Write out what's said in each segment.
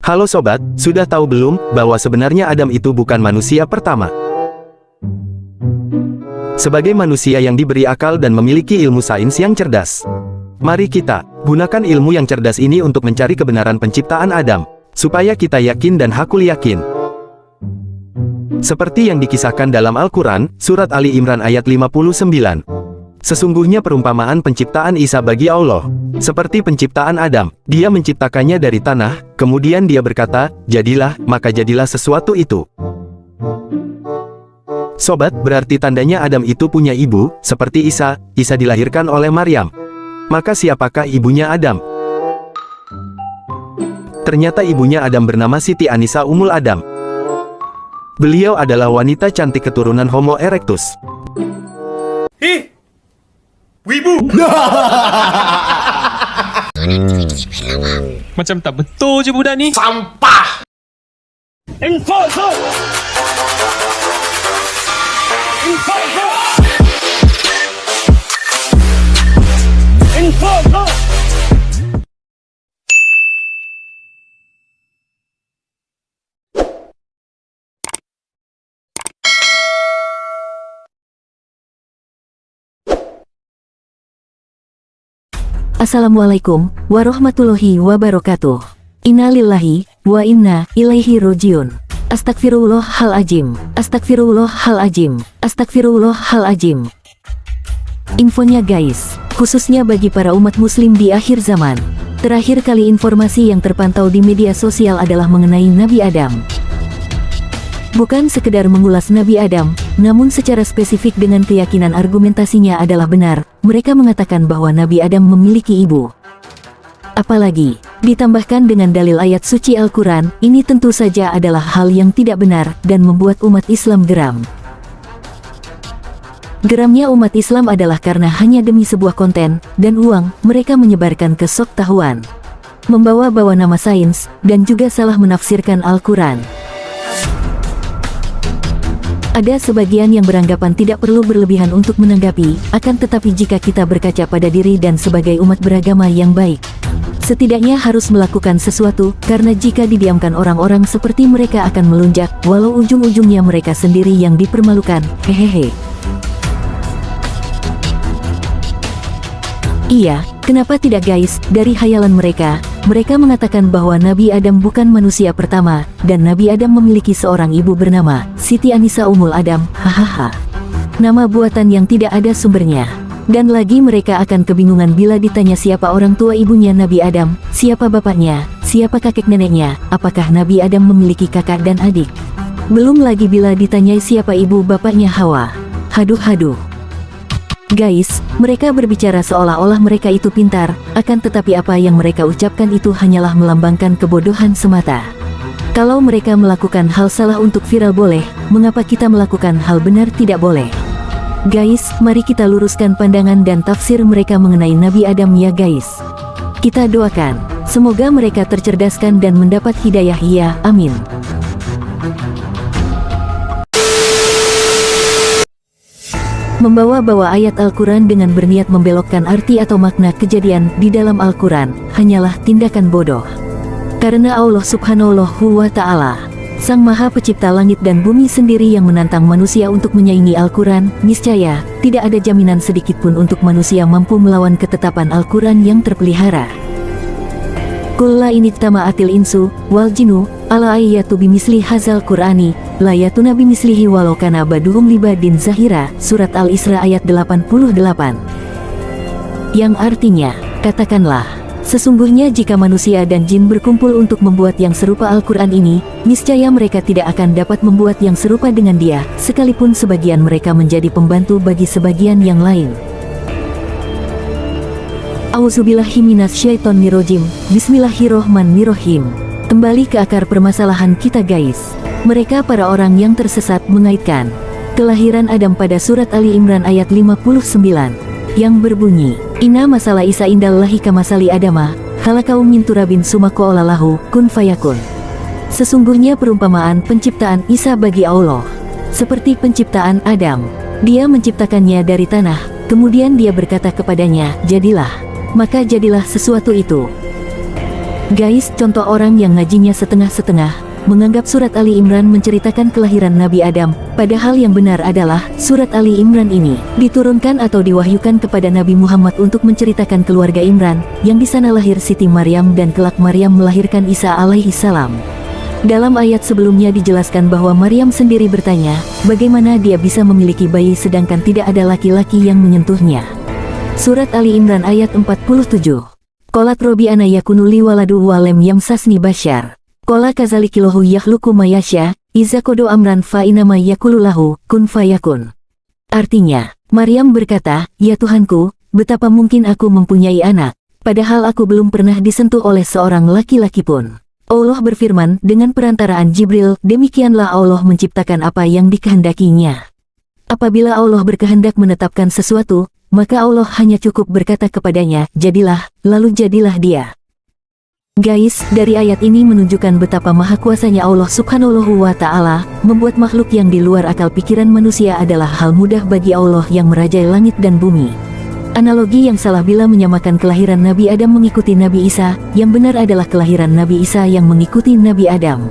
Halo sobat, sudah tahu belum bahwa sebenarnya Adam itu bukan manusia pertama? Sebagai manusia yang diberi akal dan memiliki ilmu sains yang cerdas, mari kita gunakan ilmu yang cerdas ini untuk mencari kebenaran penciptaan Adam, supaya kita yakin dan hakul yakin. Seperti yang dikisahkan dalam Al-Quran, Surat Ali Imran ayat 59. Sesungguhnya perumpamaan penciptaan Isa bagi Allah, seperti penciptaan Adam, dia menciptakannya dari tanah, kemudian dia berkata, jadilah, maka jadilah sesuatu itu. Sobat, berarti tandanya Adam itu punya ibu, seperti Isa dilahirkan oleh Maryam. Maka siapakah ibunya Adam? Ternyata ibunya Adam bernama Siti Anisa Ummul Adam. Beliau adalah wanita cantik keturunan Homo erectus. Wibu. Macam tak betul je budak ni. Sampah. Info. Assalamualaikum warahmatullahi wabarakatuh. Inna lillahi wa inna ilaihi rojiun. Astagfirullahaladzim. Astagfirullahaladzim. Astagfirullahaladzim. Infonya guys, khususnya bagi para umat muslim di akhir zaman. Terakhir kali informasi yang terpantau di media sosial adalah mengenai Nabi Adam. Bukan sekedar mengulas Nabi Adam, namun secara spesifik dengan keyakinan argumentasinya adalah benar. Mereka mengatakan bahwa Nabi Adam memiliki ibu. Apalagi, ditambahkan dengan dalil ayat suci Al-Quran, ini tentu saja adalah hal yang tidak benar, dan membuat umat Islam geram. Geramnya umat Islam adalah karena hanya demi sebuah konten, dan uang, mereka menyebarkan kesoktahuan. Membawa-bawa nama sains, dan juga salah menafsirkan Al-Quran. Ada sebagian yang beranggapan tidak perlu berlebihan untuk menanggapi, akan tetapi jika kita berkaca pada diri dan sebagai umat beragama yang baik, setidaknya harus melakukan sesuatu, karena jika didiamkan orang-orang seperti mereka akan melunjak, walau ujung-ujungnya mereka sendiri yang dipermalukan, hehehe. Iya, kenapa tidak guys, dari hayalan mereka mengatakan bahwa Nabi Adam bukan manusia pertama, dan Nabi Adam memiliki seorang ibu bernama Siti Anisa Ummul Adam, hahaha. Nama buatan yang tidak ada sumbernya. Dan lagi mereka akan kebingungan bila ditanya siapa orang tua ibunya Nabi Adam, siapa bapaknya, siapa kakek neneknya, apakah Nabi Adam memiliki kakak dan adik. Belum lagi bila ditanyai siapa ibu bapaknya Hawa. Haduh. Guys, mereka berbicara seolah-olah mereka itu pintar, akan tetapi apa yang mereka ucapkan itu hanyalah melambangkan kebodohan semata. Kalau mereka melakukan hal salah untuk viral boleh, mengapa kita melakukan hal benar tidak boleh? Guys, mari kita luruskan pandangan dan tafsir mereka mengenai Nabi Adam ya guys. Kita doakan, semoga mereka tercerdaskan dan mendapat hidayah ya, amin. Membawa-bawa ayat Al-Quran dengan berniat membelokkan arti atau makna kejadian di dalam Al-Quran, hanyalah tindakan bodoh. Karena Allah subhanahu wa ta'ala, Sang Maha Pencipta langit dan bumi sendiri yang menantang manusia untuk menyaingi Al-Quran, niscaya, tidak ada jaminan sedikitpun untuk manusia mampu melawan ketetapan Al-Quran yang terpelihara. Qul la inijtama'atil insu, wal jinnu, ala ayyatu bimisli hazal Qur'ani, la yatuna bimislihi walau kana baduhum libadin zahira, Surat Al-Isra ayat 88. Yang artinya, katakanlah, sesungguhnya jika manusia dan jin berkumpul untuk membuat yang serupa Al-Quran ini, niscaya mereka tidak akan dapat membuat yang serupa dengan dia, sekalipun sebagian mereka menjadi pembantu bagi sebagian yang lain. Auzubillahi minasyaitonirrajim. Bismillahirrohmanirrohim. Kembali ke akar permasalahan kita guys. Mereka para orang yang tersesat mengaitkan kelahiran Adam pada surat Ali Imran ayat 59 yang berbunyi, Inna masalah Isa indallahi kamasali Adama, khalaqahu min turabin summa qala lahu kun fayakun. Sesungguhnya perumpamaan penciptaan Isa bagi Allah seperti penciptaan Adam. Dia menciptakannya dari tanah, kemudian dia berkata kepadanya, jadilah. Maka jadilah sesuatu itu. Guys, contoh orang yang ngajinya setengah-setengah, menganggap surat Ali Imran menceritakan kelahiran Nabi Adam, padahal yang benar adalah, surat Ali Imran ini diturunkan atau diwahyukan kepada Nabi Muhammad untuk menceritakan keluarga Imran, yang di sana lahir Siti Maryam dan kelak Maryam melahirkan Isa alaihi salam. Dalam ayat sebelumnya dijelaskan bahwa Maryam sendiri bertanya, bagaimana dia bisa memiliki bayi sedangkan tidak ada laki-laki yang menyentuhnya. Surat Ali Imran ayat 47. Qolat Robi ana yakunu li waladu wa lam yamsasni bashar. Qala kazalikilahu yakhluqu ma yasha, iza qada amran fa inama yaqulu lahu kun fayakun. Artinya, Maryam berkata, "Ya Tuhanku, betapa mungkin aku mempunyai anak, padahal aku belum pernah disentuh oleh seorang laki-laki pun." Allah berfirman dengan perantaraan Jibril, demikianlah Allah menciptakan apa yang dikehendakinya. Apabila Allah berkehendak menetapkan sesuatu, maka Allah hanya cukup berkata kepadanya, jadilah, lalu jadilah dia. Guys, dari ayat ini menunjukkan betapa maha kuasanya Allah subhanahu wa ta'ala, membuat makhluk yang di luar akal pikiran manusia adalah hal mudah bagi Allah yang merajai langit dan bumi. Analogi yang salah bila menyamakan kelahiran Nabi Adam mengikuti Nabi Isa, yang benar adalah kelahiran Nabi Isa yang mengikuti Nabi Adam.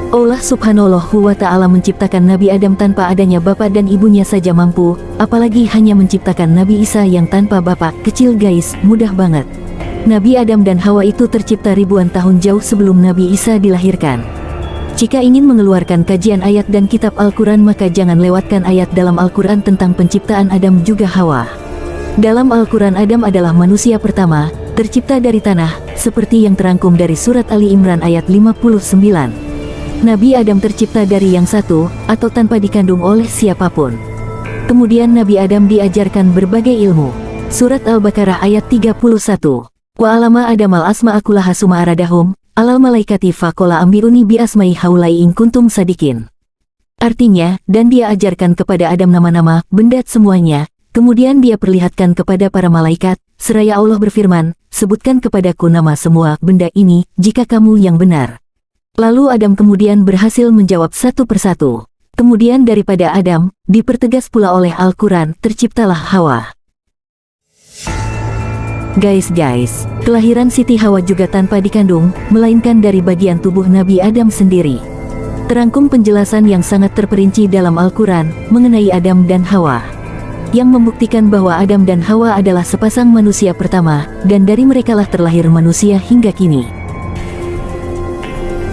Allah subhanahu wa ta'ala menciptakan Nabi Adam tanpa adanya bapak dan ibunya saja mampu, apalagi hanya menciptakan Nabi Isa yang tanpa bapak. Kecil guys, mudah banget. Nabi Adam dan Hawa itu tercipta ribuan tahun jauh sebelum Nabi Isa dilahirkan. Jika ingin mengeluarkan kajian ayat dan kitab Al-Quran maka jangan lewatkan ayat dalam Al-Quran tentang penciptaan Adam juga Hawa. Dalam Al-Quran Adam adalah manusia pertama, tercipta dari tanah, seperti yang terangkum dari surat Ali Imran ayat 59. Nabi Adam tercipta dari yang satu, atau tanpa dikandung oleh siapapun. Kemudian Nabi Adam diajarkan berbagai ilmu. Surat Al-Baqarah ayat 31. Wa alama Adam al-asma'a kullaha summa aradahum alal malaikati faqala ambiuni bi asma'i haulai in kuntum sadikin. Artinya, dan dia ajarkan kepada Adam nama-nama, benda semuanya, kemudian dia perlihatkan kepada para malaikat, seraya Allah berfirman, sebutkan kepadaku nama semua benda ini, jika kamu yang benar. Lalu Adam kemudian berhasil menjawab satu persatu. Kemudian daripada Adam, dipertegas pula oleh Al-Quran, terciptalah Hawa. Guys, kelahiran Siti Hawa juga tanpa dikandung, melainkan dari bagian tubuh Nabi Adam sendiri. Terangkum penjelasan yang sangat terperinci dalam Al-Quran, mengenai Adam dan Hawa, yang membuktikan bahwa Adam dan Hawa adalah sepasang manusia pertama, dan dari merekalah terlahir manusia hingga kini.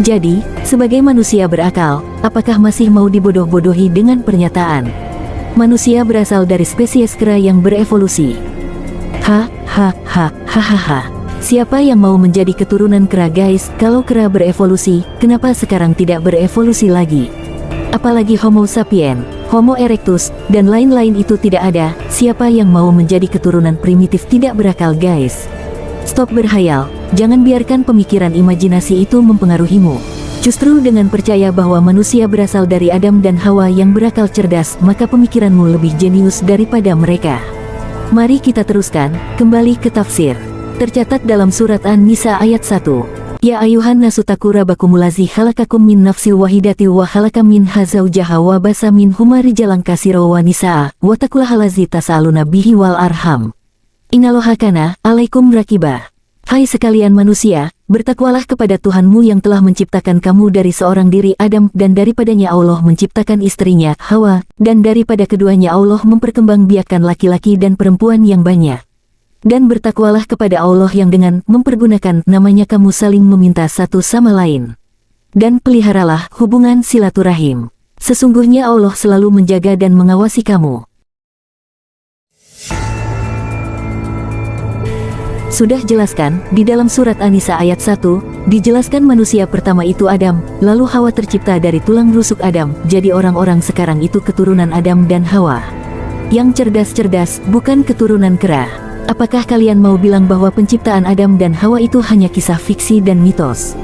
Jadi, sebagai manusia berakal, apakah masih mau dibodoh-bodohi dengan pernyataan manusia berasal dari spesies kera yang berevolusi? Hahaha. Siapa yang mau menjadi keturunan kera guys? Kalau kera berevolusi, kenapa sekarang tidak berevolusi lagi? Apalagi Homo sapien, Homo erectus, dan lain-lain itu tidak ada. Siapa yang mau menjadi keturunan primitif tidak berakal guys? Stop berhayal, jangan biarkan pemikiran imajinasi itu mempengaruhimu. Justru dengan percaya bahwa manusia berasal dari Adam dan Hawa yang berakal cerdas, maka pemikiranmu lebih jenius daripada mereka. Mari kita teruskan, kembali ke tafsir. Tercatat dalam surat An-Nisa ayat 1. Ya ayuhan nasu taqu rabbakumulazi khalaqakum min nafsin wahidati wa khalaqam minha zawjaha wa basa minhuma rijalan katsira wa nisaa wa taqullahallazi tasaaluna bihi wal arham. Innallaha kana 'alaikum raqibah. Hai sekalian manusia, bertakwalah kepada Tuhanmu yang telah menciptakan kamu dari seorang diri Adam dan daripadanya Allah menciptakan istrinya Hawa, dan daripada keduanya Allah memperkembangbiakkan laki-laki dan perempuan yang banyak. Dan bertakwalah kepada Allah yang dengan mempergunakan namanya kamu saling meminta satu sama lain. Dan peliharalah hubungan silaturahim. Sesungguhnya Allah selalu menjaga dan mengawasi kamu. Sudah jelaskan, di dalam surat An-Nisa ayat 1, dijelaskan manusia pertama itu Adam, lalu Hawa tercipta dari tulang rusuk Adam, jadi orang-orang sekarang itu keturunan Adam dan Hawa. Yang cerdas-cerdas, bukan keturunan kera. Apakah kalian mau bilang bahwa penciptaan Adam dan Hawa itu hanya kisah fiksi dan mitos?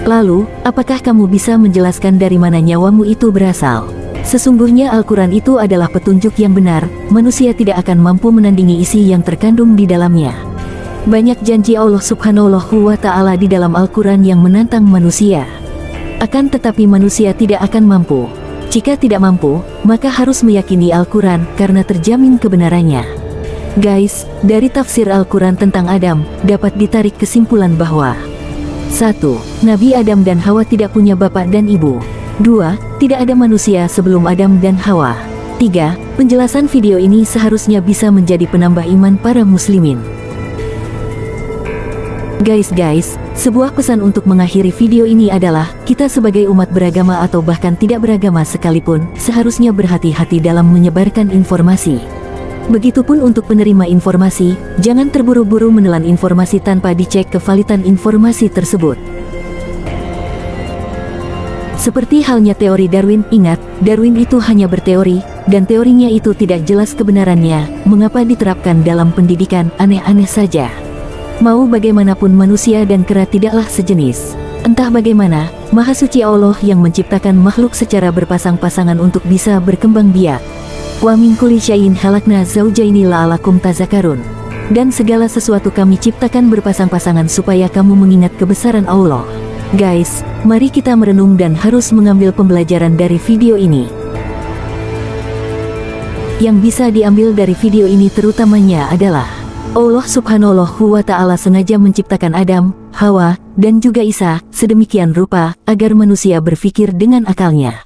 Lalu, apakah kamu bisa menjelaskan dari mana nyawamu itu berasal? Sesungguhnya Al-Quran itu adalah petunjuk yang benar, manusia tidak akan mampu menandingi isi yang terkandung di dalamnya. Banyak janji Allah subhanahu wa ta'ala di dalam Al-Quran yang menantang manusia. Akan tetapi manusia tidak akan mampu. Jika tidak mampu, maka harus meyakini Al-Quran karena terjamin kebenarannya. Guys, dari tafsir Al-Quran tentang Adam, dapat ditarik kesimpulan bahwa 1. Nabi Adam dan Hawa tidak punya bapak dan ibu. 2. Tidak ada manusia sebelum Adam dan Hawa. 3. Penjelasan video ini seharusnya bisa menjadi penambah iman para muslimin. Guys, sebuah pesan untuk mengakhiri video ini adalah, kita sebagai umat beragama atau bahkan tidak beragama sekalipun, seharusnya berhati-hati dalam menyebarkan informasi. Begitupun untuk penerima informasi, jangan terburu-buru menelan informasi tanpa dicek kevalidan informasi tersebut. Seperti halnya teori Darwin, ingat, Darwin itu hanya berteori, dan teorinya itu tidak jelas kebenarannya, mengapa diterapkan dalam pendidikan, aneh-aneh saja. Mau bagaimanapun manusia dan kera tidaklah sejenis. Entah bagaimana, Maha Suci Allah yang menciptakan makhluk secara berpasang-pasangan untuk bisa berkembang biak. Wa min kulli syai'in khalaqna zawjaini la'alakum tazakarun. Dan segala sesuatu kami ciptakan berpasang-pasangan supaya kamu mengingat kebesaran Allah. Guys, mari kita merenung dan harus mengambil pembelajaran dari video ini. Yang bisa diambil dari video ini terutamanya adalah Allah Subhanahu wa Ta'ala sengaja menciptakan Adam, Hawa, dan juga Isa sedemikian rupa agar manusia berpikir dengan akalnya.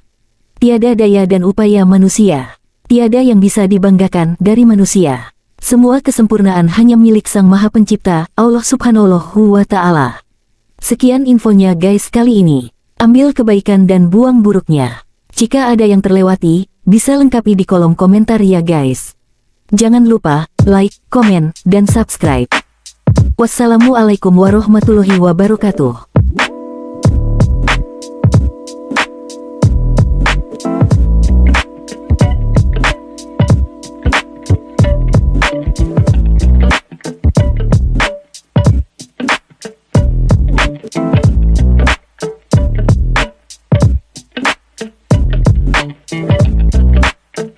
Tiada daya dan upaya manusia, tiada yang bisa dibanggakan dari manusia. Semua kesempurnaan hanya milik Sang Maha Pencipta, Allah Subhanahu wa Ta'ala. Sekian infonya guys kali ini. Ambil kebaikan dan buang buruknya. Jika ada yang terlewati, bisa lengkapi di kolom komentar ya guys. Jangan lupa like, komen, dan subscribe. Wassalamualaikum warahmatullahi wabarakatuh.